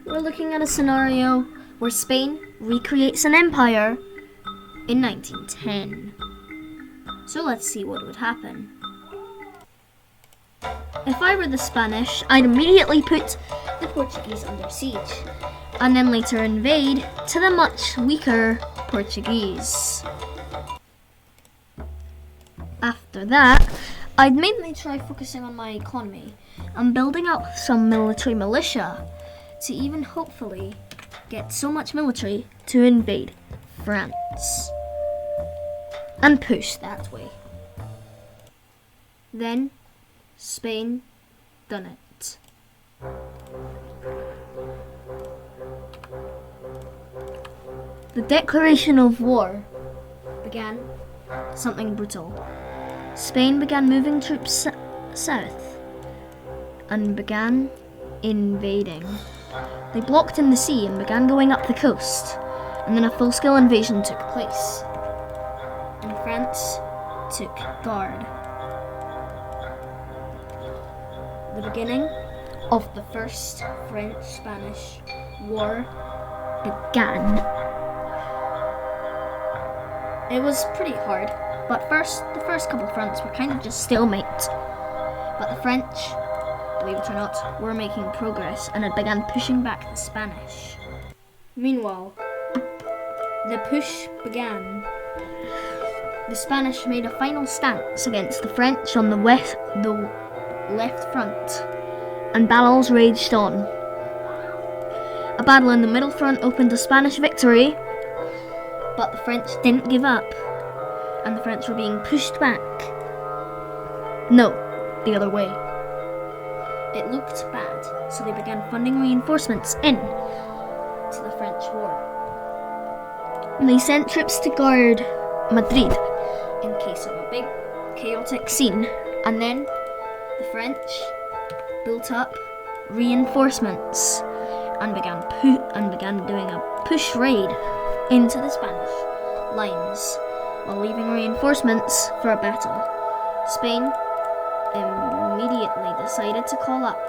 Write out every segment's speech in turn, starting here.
we're looking at a scenario where Spain recreates an empire in 1910. So let's see what would happen. If I were the Spanish, I'd immediately put the Portuguese under siege, and then later invade to the much weaker Portuguese. After that, I'd mainly try focusing on my economy and building up some military militia to even hopefully get so much military to invade France and push that way. Then Spain done it. The declaration of war began something brutal. Spain began moving troops south and began invading. They blocked in the sea and began going up the coast, and then a full-scale invasion took place, and France took guard. The beginning of the First French-Spanish War began. It was pretty hard, but the first couple fronts were kind of just stalemate. But the French, believe it or not, were making progress and had begun pushing back the Spanish. Meanwhile, the push began. The Spanish made a final stance against the French on the left front, and battles raged on. A battle in the middle front opened a Spanish victory, but the French didn't give up, and the French were being pushed back. No, the other way. It looked bad, so they began funding reinforcements in to the French war. And they sent troops to guard Madrid in case of a big chaotic scene, and then the French built up reinforcements and began doing a push raid into the Spanish lines while leaving reinforcements for a battle. Spain immediately decided to call up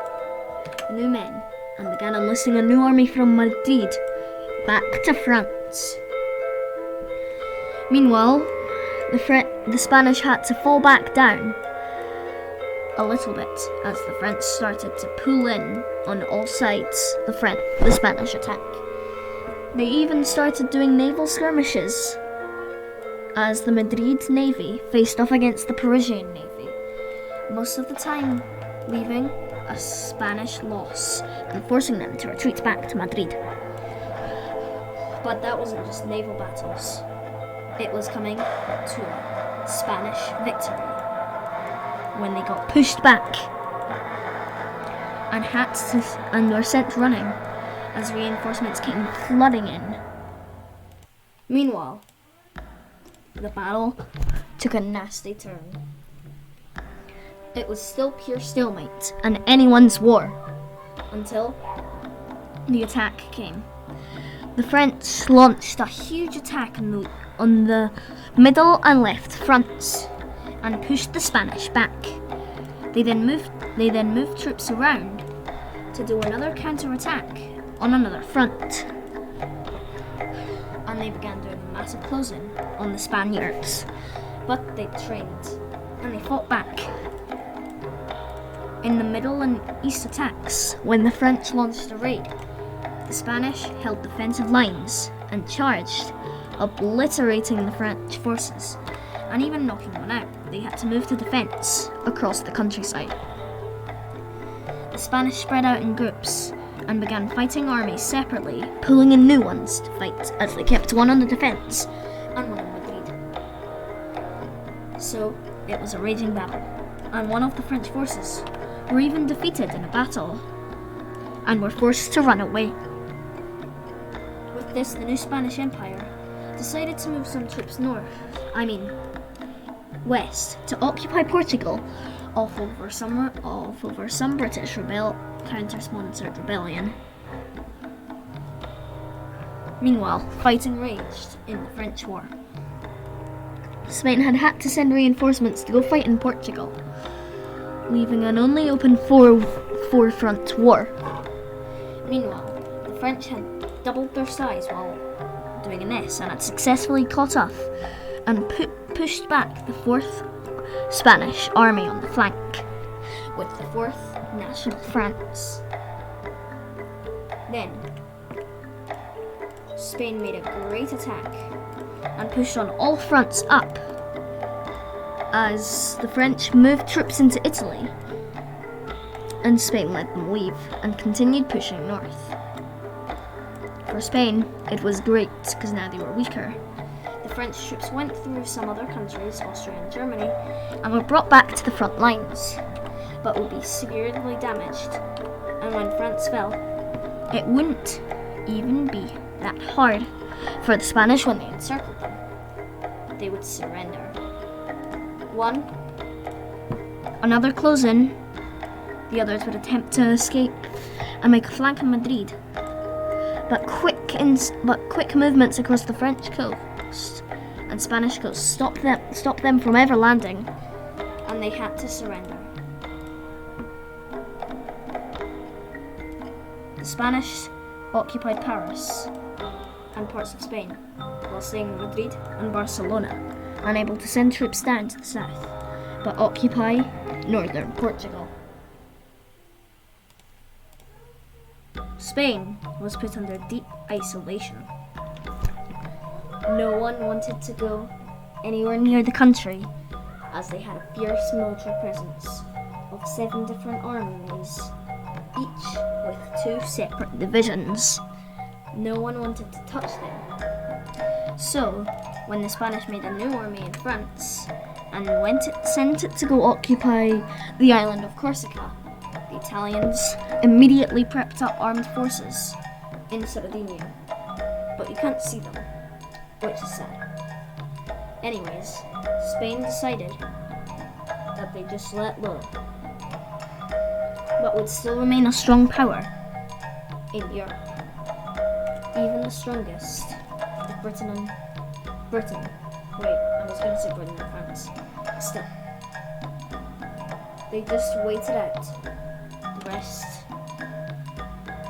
new men and began enlisting a new army from Madrid back to France. Meanwhile, the Spanish had to fall back down a little bit as the French started to pull in on all sides the Spanish attack. They even started doing naval skirmishes as the Madrid Navy faced off against the Parisian Navy, most of the time leaving a Spanish loss and forcing them to retreat back to Madrid. But that wasn't just naval battles. It was coming to a Spanish victory when they got pushed back and were sent running as reinforcements came flooding in. Meanwhile, the battle took a nasty turn. It was still pure stalemate and anyone's war until the attack came. The French launched a huge attack on the middle and left fronts and pushed the Spanish back. They then moved troops around to do another counter-attack on another front, and they began doing a massive closing on the Spaniards, but they trained and they fought back. In the middle and east attacks, when the French launched a raid, the Spanish held defensive lines and charged, obliterating the French forces and even knocking one out. They had to move to defense across the countryside. The Spanish spread out in groups and began fighting armies separately, pulling in new ones to fight as they kept one on the defense and one on Madrid. So it was a raging battle, and one of the French forces were even defeated in a battle and were forced to run away. With this, the new Spanish Empire decided to move some troops west, to occupy Portugal off over some British counter-sponsored rebellion. Meanwhile, fighting raged in the French war. Spain had to send reinforcements to go fight in Portugal, leaving an only open four-front war. Meanwhile, the French had doubled their size while doing this and had successfully caught up and pushed back the 4th Spanish army on the flank with the 4th National France. Then Spain made a great attack and pushed on all fronts up as the French moved troops into Italy, and Spain let them leave and continued pushing north. For Spain, it was great because now they were weaker. The French troops went through some other countries, Austria and Germany, and were brought back to the front lines, but would be severely damaged. And when France fell, it wouldn't even be that hard for the Spanish when they encircled them. They would surrender. Another close in, the others would attempt to escape and make a flank in Madrid. But quick movements across the French coast and Spanish coast stopped them from ever landing, and they had to surrender. The Spanish occupied Paris and parts of Spain, while staying in Madrid and Barcelona, unable to send troops down to the south, but occupy northern Portugal. Spain was put under deep isolation. No one wanted to go anywhere near the country, as they had a fierce military presence of 7 different armies, each with 2 separate divisions. No one wanted to touch them. So, when the Spanish made a new army in France and sent it to go occupy the island of Corsica, the Italians immediately prepped up armed forces in Sardinia. But you can't see them, which is sad. Anyways, Spain decided that they just let low, but would still remain a strong power in Europe. Even the strongest of Britain. Wait, I was going to say Britain and France. Still, they just waited out the rest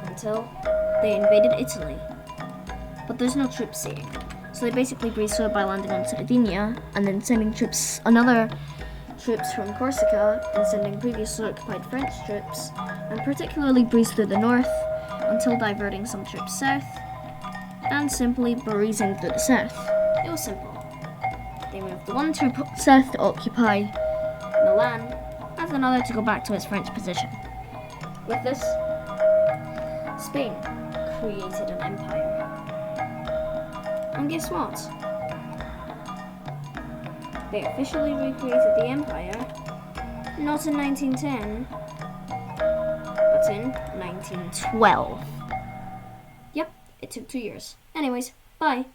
until they invaded Italy. But there's no troops saving, so they basically breezed through by landing on Sardinia and then sending troops from Corsica and sending previously occupied French troops, and particularly breezed through the north until diverting some troops south and simply breezing through the south. It was simple. They moved one troop south to occupy Milan and another to go back to its French position. With this, Spain created an empire. And guess what? They officially recreated the empire, not in 1910, but in 1912. Yep, it took 2 years. Anyways, bye.